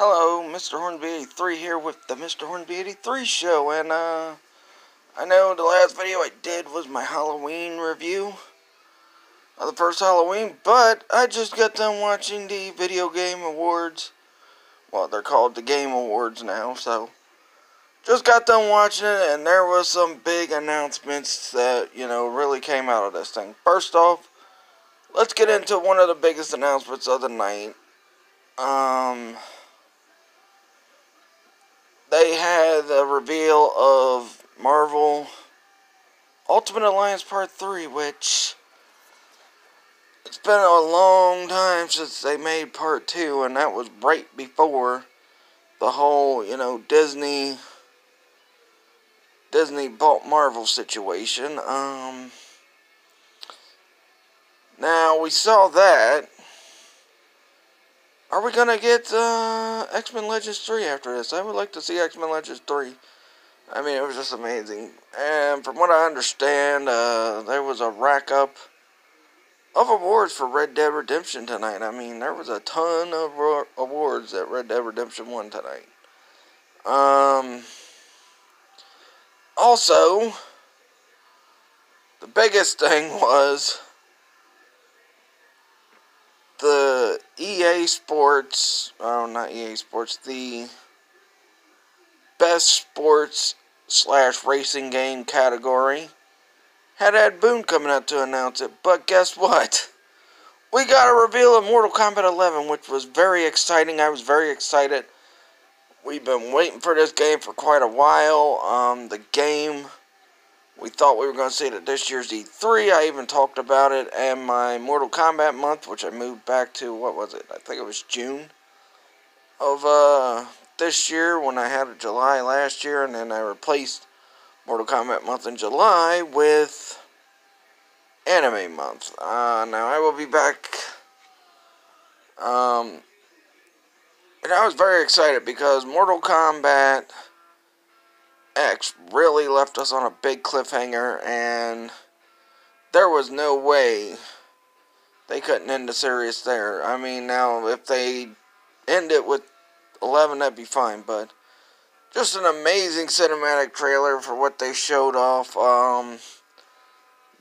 Hello, Mr. Hornby 83 here with the Mr. Hornby 83 show, and I know the last video I did was my Halloween review of the first Halloween, but I just got done watching the Video Game Awards. Well, they're called the Game Awards now, so just got done watching it, and there was some big announcements that, really came out of this thing. First off, let's get into one of the biggest announcements of the night. They had a reveal of Marvel Ultimate Alliance Part 3, which it's been a long time since they made Part 2, and that was right before the whole, Disney bought Marvel situation. Now, we saw that. Are we gonna get X-Men Legends 3 after this? I would like to see X-Men Legends 3. I mean, it was just amazing. And from what I understand, there was a rack up of awards for Red Dead Redemption tonight. I mean, there was a ton of awards that Red Dead Redemption won tonight. Also, the biggest thing was the EA Sports, not EA Sports, the Best Sports / Racing Game category had Ed Boon coming out to announce it, but guess what? We got a reveal of Mortal Kombat 11, which was very exciting. I was very excited. We've been waiting for this game for quite a while. The game, we thought we were going to see it at this year's E3. I even talked about it in my Mortal Kombat month, which I moved back to, what was it? I think it was June of this year when I had July last year, and then I replaced Mortal Kombat month in July with Anime month. Now I will be back. And I was very excited because Mortal Kombat X really left us on a big cliffhanger, and there was no way they couldn't end the series there. I mean, now if they end it with 11, that'd be fine, but just an amazing cinematic trailer for what they showed off.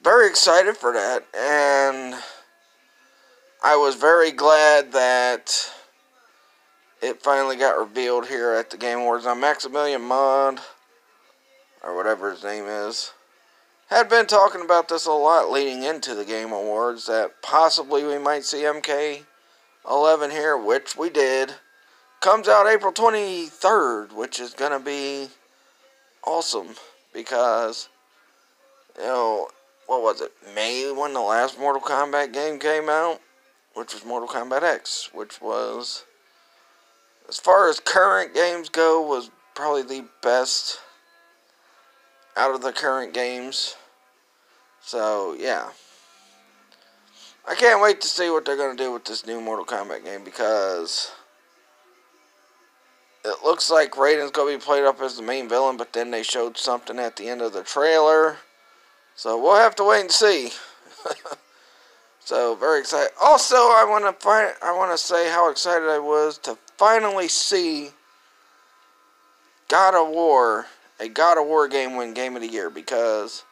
Very excited for that, and I was very glad that it finally got revealed here at the Game Awards. Now, Maximilian Mod, or whatever his name is, had been talking about this a lot leading into the Game Awards, that possibly we might see MK11 here, which we did. Comes out April 23rd, which is going to be awesome, because, what was it, May when the last Mortal Kombat game came out, which was Mortal Kombat X, which was, as far as current games go, was probably the best out of the current games. So, yeah. I can't wait to see what they're going to do with this new Mortal Kombat game, because it looks like Raiden's going to be played up as the main villain, but then they showed something at the end of the trailer. So, we'll have to wait and see. So, very excited. Also, I want to say how excited I was to finally see God of War, a God of War game win Game of the Year, because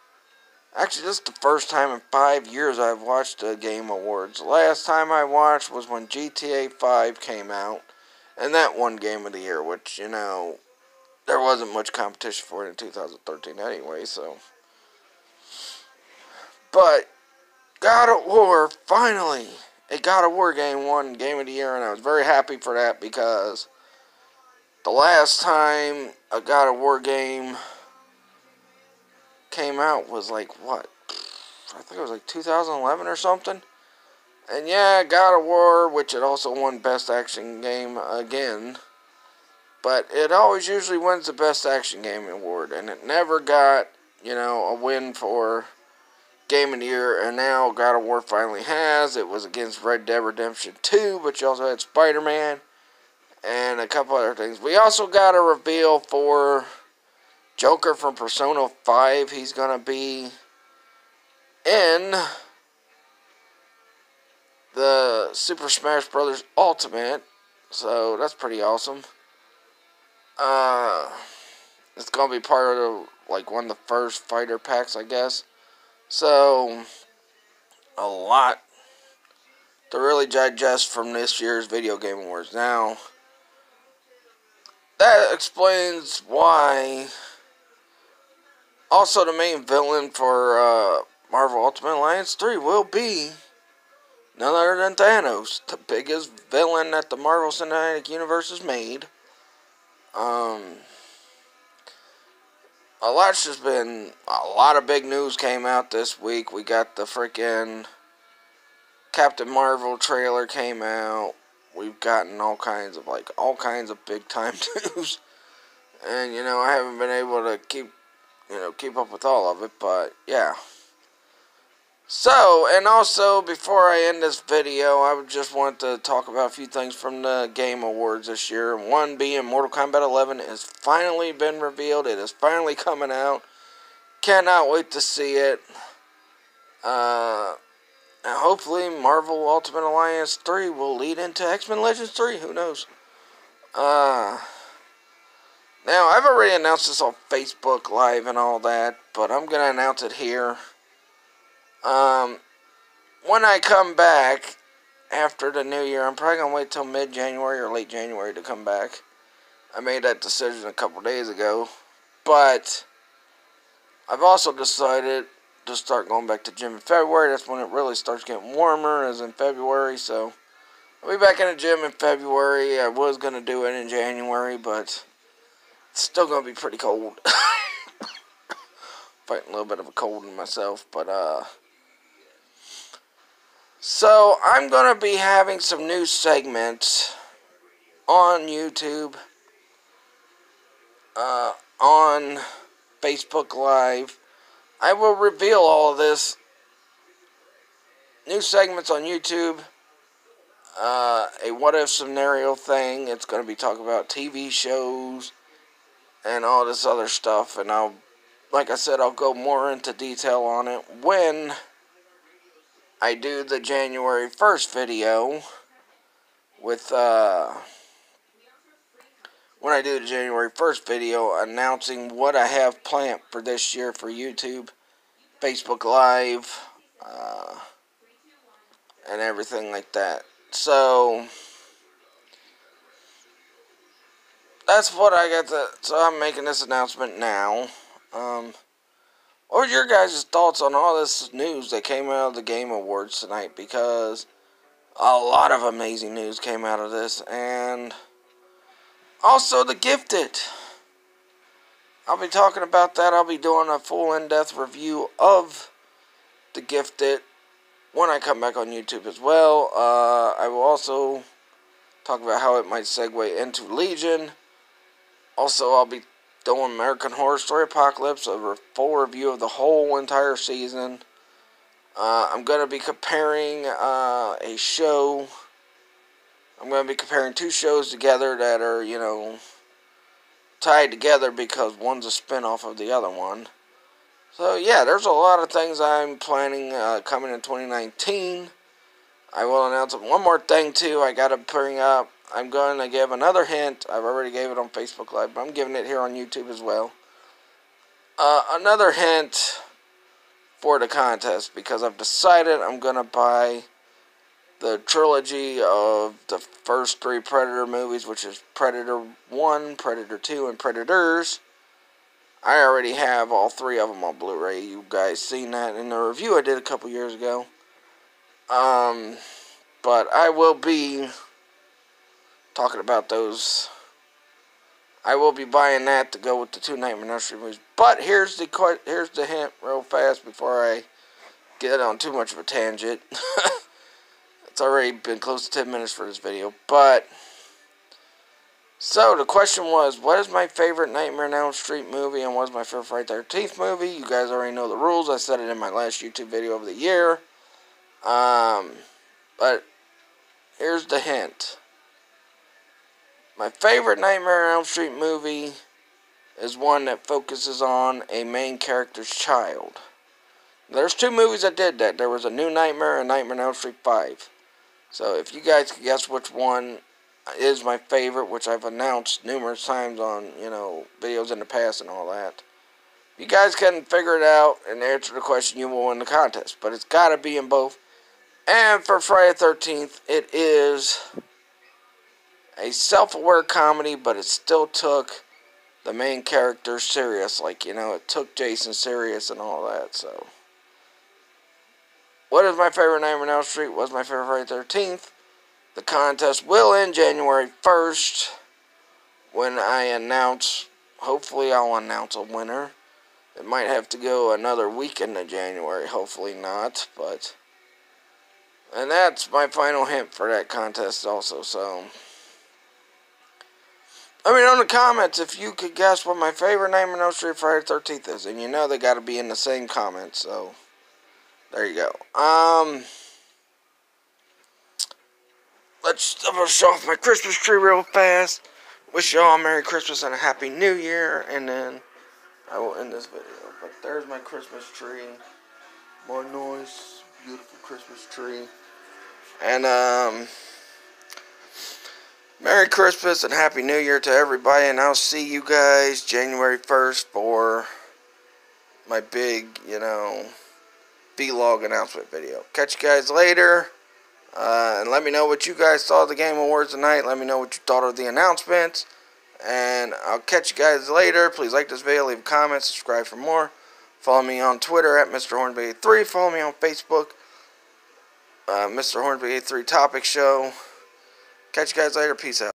actually this is the first time in 5 years I've watched the Game Awards. The last time I watched was when GTA 5 came out, and that won Game of the Year, which, there wasn't much competition for it in 2013 anyway, so. But God of War, finally, a God of War game won Game of the Year, and I was very happy for that, because the last time a God of War game came out was like, what? I think it was like 2011 or something. And yeah, God of War, which it also won Best Action Game again, but it always usually wins the Best Action Game award, and it never got, a win for Game of the Year, and now God of War finally has. It was against Red Dead Redemption 2, but you also had Spider-Man and a couple other things. We also got a reveal for Joker from Persona 5. He's going to be in the Super Smash Bros. Ultimate So that's pretty awesome. It's gonna be part of like one of the first fighter packs, I guess. So a lot to really digest from this year's Video Game Awards. Now, that explains why. Also, the main villain for Marvel Ultimate Alliance 3 will be none other than Thanos, the biggest villain that the Marvel Cinematic Universe has made. A lot of big news came out this week. We got the freaking Captain Marvel trailer came out. We've gotten all kinds of big time news. And, I haven't been able to keep up with all of it, but yeah. So, and also, before I end this video, I just want to talk about a few things from the Game Awards this year. One being Mortal Kombat 11 has finally been revealed. It is finally coming out. Cannot wait to see it. And hopefully, Marvel Ultimate Alliance 3 will lead into X-Men Legends 3. Who knows? Now, I've already announced this on Facebook Live and all that, but I'm going to announce it here. When I come back after the new year, I'm probably going to wait till mid-January or late January to come back. I made that decision a couple days ago. But I've also decided to start going back to gym in February. That's when it really starts getting warmer, as in February. So I'll be back in the gym in February. I was going to do it in January, but it's still going to be pretty cold. Fighting a little bit of a cold in myself, but so I'm going to be having some new segments on YouTube, on Facebook Live. I will reveal all of this. New segments on YouTube, a what-if scenario thing. It's going to be talking about TV shows and all this other stuff, and like I said, I'll go more into detail on it when I do the January 1st video with, when I do the January 1st video announcing what I have planned for this year for YouTube, Facebook Live, and everything like that. So, that's what I got so I'm making this announcement now. What are your guys' thoughts on all this news that came out of the Game Awards tonight? Because a lot of amazing news came out of this. And also The Gifted. I'll be talking about that. I'll be doing a full in-depth review of The Gifted when I come back on YouTube as well. I will also talk about how it might segue into Legion. Also, I'll be doing American Horror Story Apocalypse, a full review of the whole entire season. I'm going to be comparing a show. I'm going to be comparing two shows together that are, tied together because one's a spin-off of the other one. So, yeah, there's a lot of things I'm planning coming in 2019. I will announce one more thing, too, I got to bring up. I'm going to give another hint. I've already gave it on Facebook Live, but I'm giving it here on YouTube as well. Another hint for the contest, because I've decided I'm going to buy the trilogy of the first three Predator movies, which is Predator 1, Predator 2, and Predators. I already have all three of them on Blu-ray. You guys seen that in the review I did a couple years ago. But I will be talking about those. I will be buying that to go with the two Nightmare on Elm Street movies. But here's the hint real fast before I get on too much of a tangent. It's already been close to 10 minutes for this video. But, so the question was, what is my favorite Nightmare on Elm Street movie and what is my favorite Friday the 13th movie? You guys already know the rules. I said it in my last YouTube video of the year. But here's the hint. My favorite Nightmare on Elm Street movie is one that focuses on a main character's child. There's two movies that did that. There was a New Nightmare and Nightmare on Elm Street 5. So if you guys can guess which one is my favorite, which I've announced numerous times on, videos in the past and all that. If you guys can figure it out and answer the question, you will win the contest. But it's got to be in both. And for Friday the 13th, it is a self-aware comedy, but it still took the main character serious. Like, it took Jason serious and all that, so. What is my favorite Nightmare on Elm Street? Was my favorite Friday the 13th? The contest will end January 1st when I announce, hopefully I'll announce a winner. It might have to go another week into January, hopefully not, but. And that's my final hint for that contest also, so. Let me know in the comments if you could guess what my favorite Nightmare on Elm Street Friday the 13th is. And they got to be in the same comments, so. There you go. Let's show off my Christmas tree real fast. Wish y'all a Merry Christmas and a Happy New Year. And then I will end this video. But there's my Christmas tree. More nice, beautiful Christmas tree. And, Merry Christmas and Happy New Year to everybody. And I'll see you guys January 1st for my big, vlog announcement video. Catch you guys later. And let me know what you guys thought of the Game Awards tonight. Let me know what you thought of the announcements. And I'll catch you guys later. Please like this video, leave a comment, subscribe for more. Follow me on Twitter at Mr. Hornby83. Follow me on Facebook, Mr. Hornby83 Topic Show. Catch you guys later. Peace out.